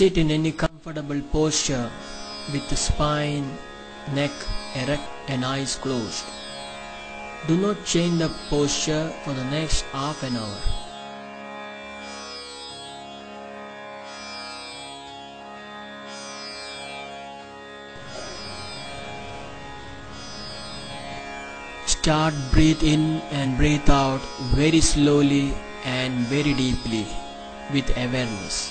Sit in any comfortable posture with the spine, neck erect and eyes closed. Do not change the posture for the next half an hour. Start breathe in and breathe out very slowly and very deeply with awareness.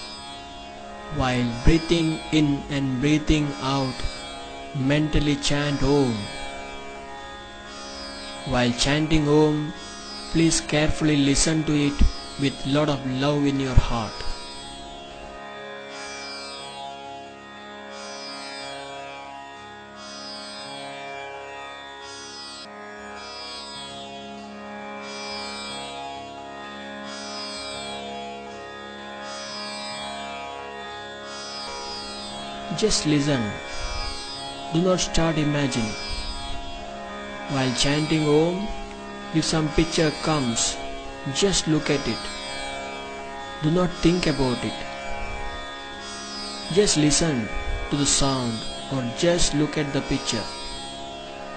While breathing in and breathing out, mentally chant Om. While chanting Om, please carefully listen to it with lot of love in your heart. Just listen. Do not start imagining. While chanting Om, if some picture comes, just look at it. Do not think about it. Just listen to the sound or just look at the picture.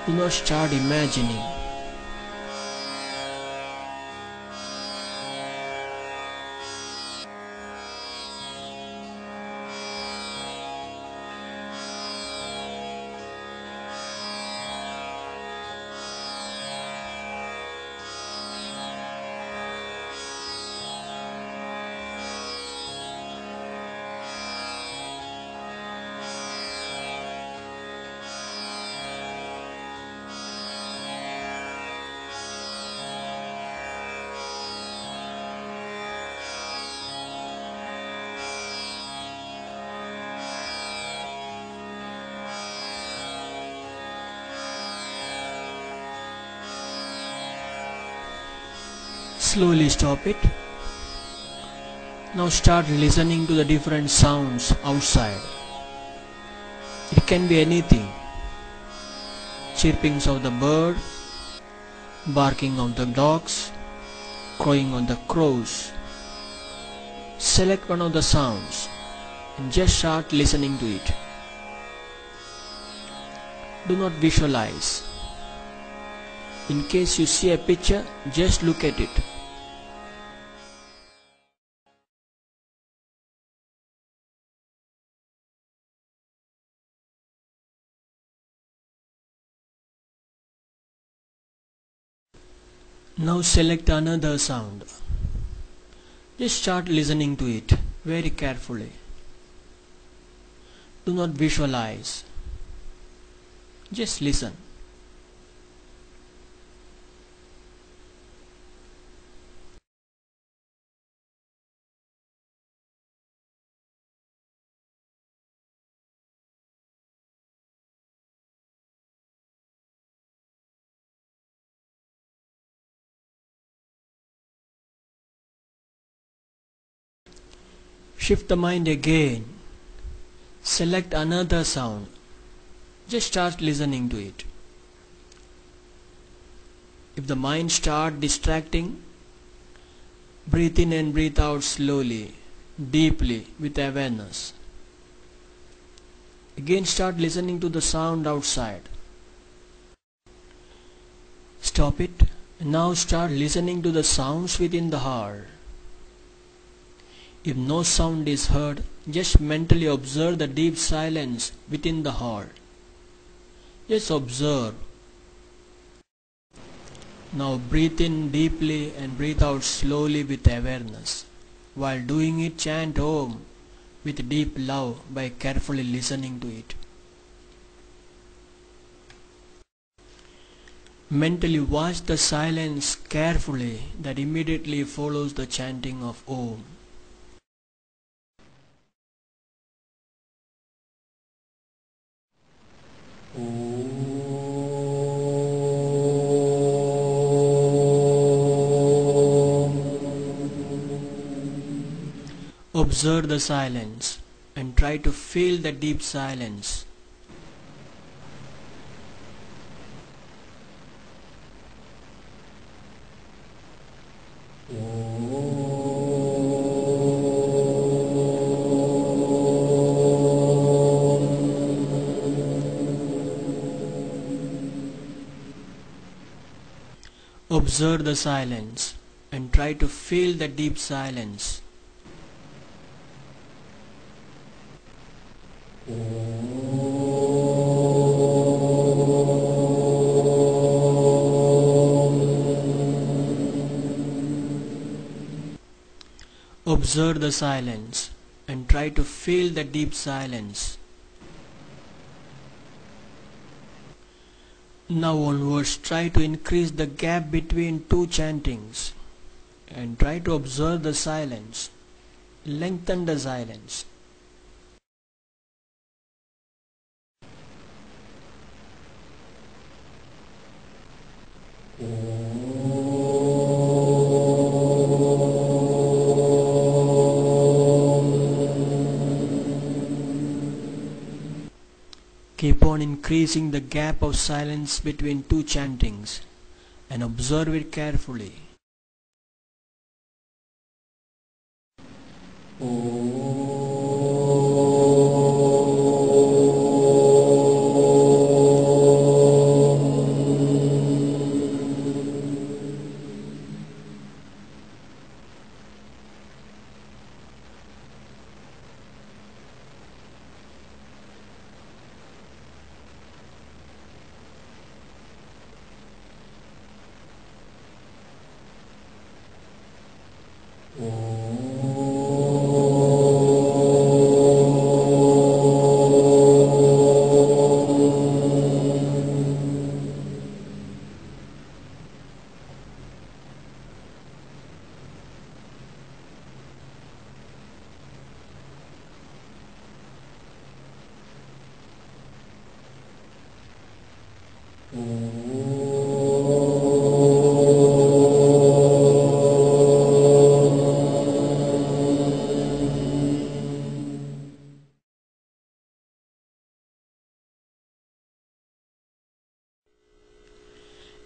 Do not start imagining. Slowly stop it. Now start listening to the different sounds outside. It can be anything. Chirpings of the bird, barking of the dogs, crowing of the crows. Select one of the sounds and just start listening to it. Do not visualize. In case you see a picture, just look at it. Now select another sound. Just start listening to it very carefully. Do not visualize. Just listen. Shift the mind again. Select another sound. Just start listening to it. If the mind starts distracting, breathe in and breathe out slowly, deeply with awareness. Again start listening to the sound outside. Stop it. Now start listening to the sounds within the heart. If no sound is heard, just mentally observe the deep silence within the heart. Just observe. Now breathe in deeply and breathe out slowly with awareness. While doing it, chant Om with deep love by carefully listening to it. Mentally watch the silence carefully that immediately follows the chanting of Om. Observe the silence and try to feel the deep silence. Observe Observe the silence and try to feel the deep silence. Observe the silence and try to feel the deep silence. Now onwards, try to increase the gap between two chantings and try to observe the silence. Lengthen the silence. Keep on increasing the gap of silence between two chantings and observe it carefully.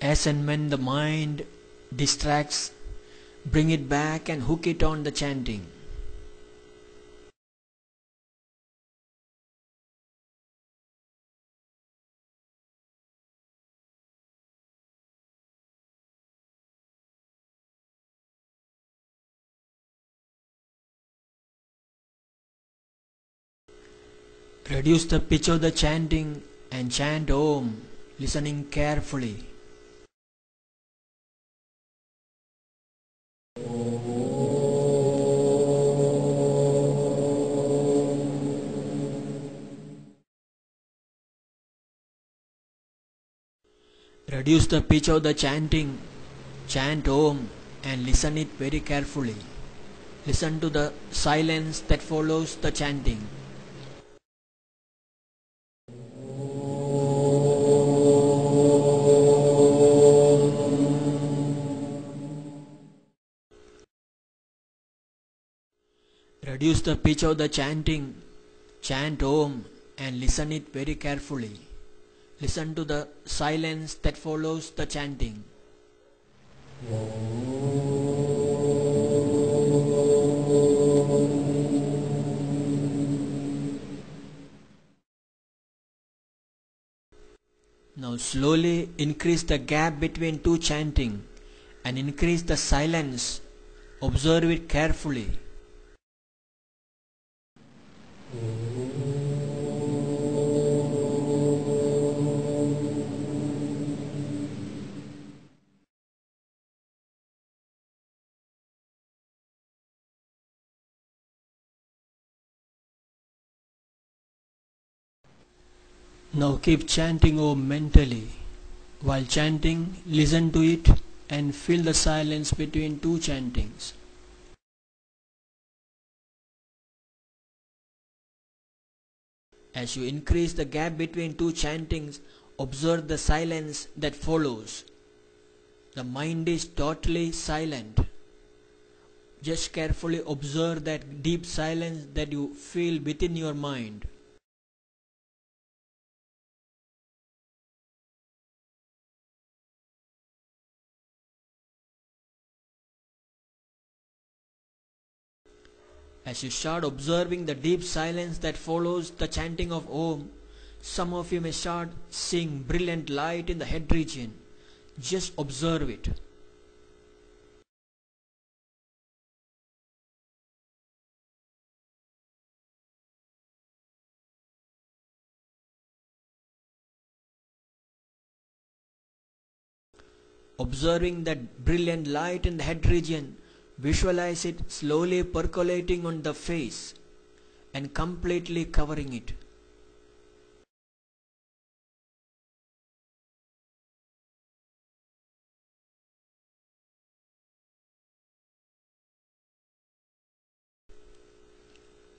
As and when the mind distracts, bring it back and hook it on the chanting. Reduce the pitch of the chanting and chant Om, listening carefully. Reduce the pitch of the chanting, chant Om and listen it very carefully. Listen to the silence that follows the chanting. Reduce the pitch of the chanting, chant Om and listen it very carefully. Listen to the silence that follows the chanting. Now slowly increase the gap between two chanting and increase the silence. Observe it carefully. Now keep chanting Om mentally. While chanting, listen to it and feel the silence between two chantings. As you increase the gap between two chantings, observe the silence that follows. The mind is totally silent. Just carefully observe that deep silence that you feel within your mind. As you start observing the deep silence that follows the chanting of Om, some of you may start seeing brilliant light in the head region. Just observe it. observing that brilliant light in the head region, visualize it slowly percolating on the face and completely covering it.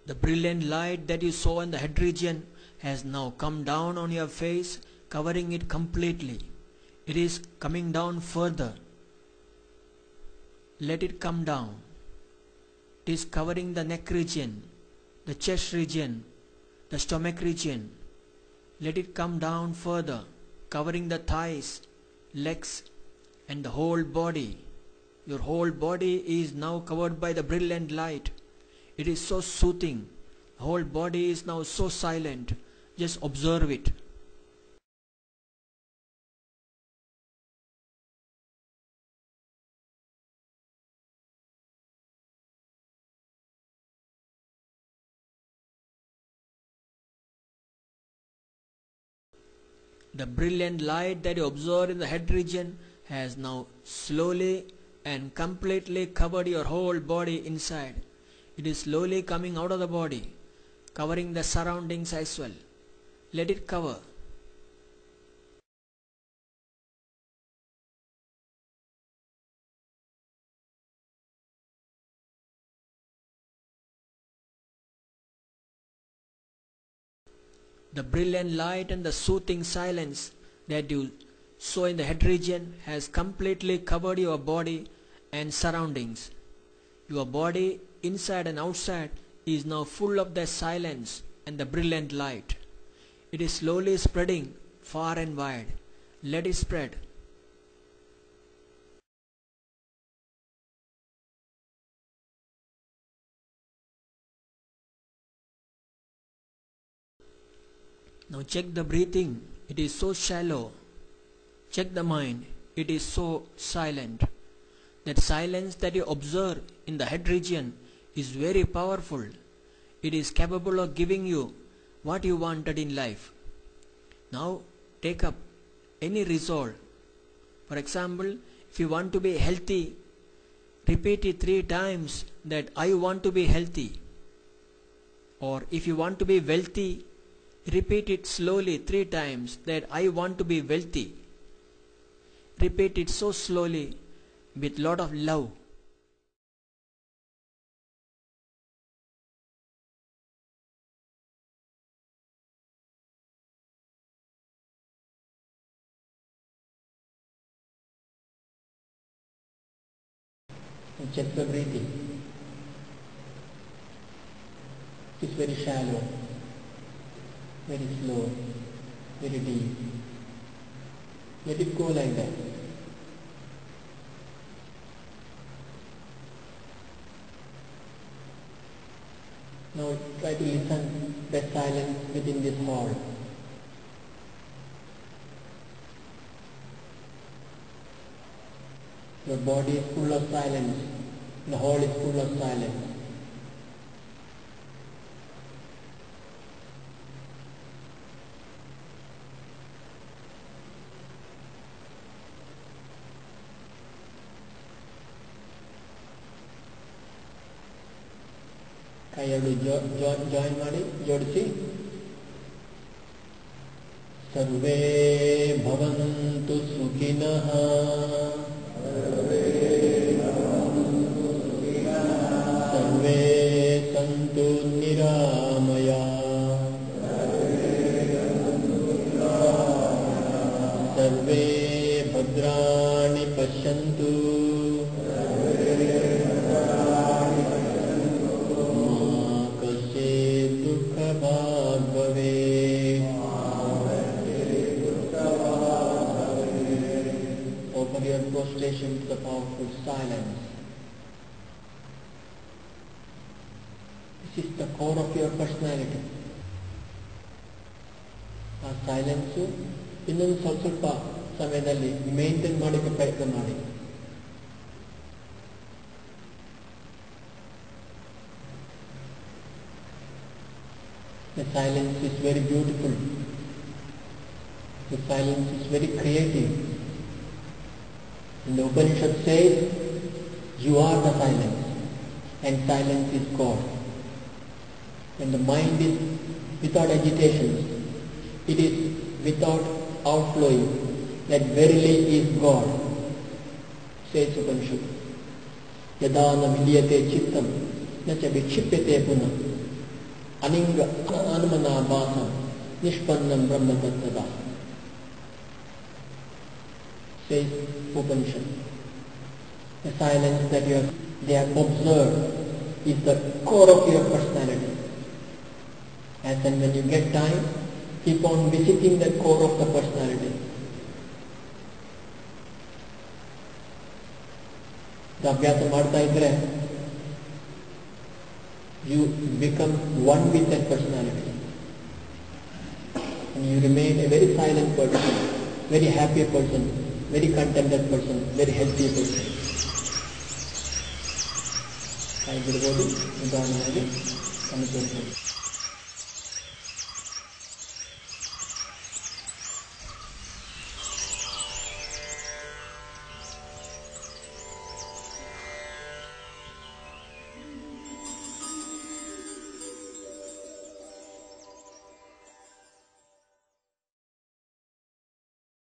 The brilliant light that you saw in the head region has now come down on your face, covering it completely. It is coming down further. Let it come down. It is covering the neck region, the chest region, the stomach region. Let it come down further, covering the thighs, legs, and the whole body. Your whole body is now covered by the brilliant light. It is so soothing. The whole body is now so silent. Just observe it. The brilliant light that you observe in the head region has now slowly and completely covered your whole body inside. It is slowly coming out of the body, covering the surroundings as well. Let it cover. The brilliant light and the soothing silence that you saw in the head region has completely covered your body and surroundings. Your body, inside and outside, is now full of the silence and the brilliant light. It is slowly spreading far and wide. Let it spread. Now check the breathing. It is so shallow. Check the mind. It is so silent. That silence that you observe in the head region is very powerful. It is capable of giving you what you wanted in life. Now take up any resolve. For example, if you want to be healthy, repeat it 3 times that I want to be healthy. Or if you want to be wealthy, repeat it slowly 3 times that I want to be wealthy. Repeat it so slowly with lot of love. And check the breathing. It's very shallow, very slow, very deep. Let it go like that. Now try to listen that silence within this hall. Your body is full of silence. The hall is full of silence. ಕೈಯಲ್ಲಿ join ಮಾಡಿ ಜೋಡಿಸಿ. ಸರ್ವೇ ಭವಂತು ಸುಖಿನಃ ಸರ್ವೇ ಸಂತು ನಿರಾಮಯಾಃ ಸರ್ವೇ ಭದ್ರಾಣಿ ಪಶ್ಯಂತು prostration to the powerful silence. This is the core of your personality. ಆ silence ಇನ್ನೊಂದು ಸ್ವಲ್ಪ ಸಮಯದಲ್ಲಿ maintain ಮಾಡೋಕ್ಕೆ ಪ್ರಯತ್ನ ಮಾಡಿ. The silence is very beautiful. The silence is very creative. And the Upanishad says, you are the silence, and silence is God. When the mind is without agitations, it is without outflowing, that verily is God, says Upanishad. Yadana vidyate chittam, nacha vikshipyate puna, aninga anumana bhasam, nishpannam brahma tattvada, says Upanishad. The silence that they have observed is the core of your personality. As and when you get time, keep on visiting the core of the personality. The abhyasa ಮಾಡ್ತಾ ಇದ್ರೆ, you become one with that personality. And you remain a very silent person, very happy person, very contented person, very healthy person. I will go to Udahanage.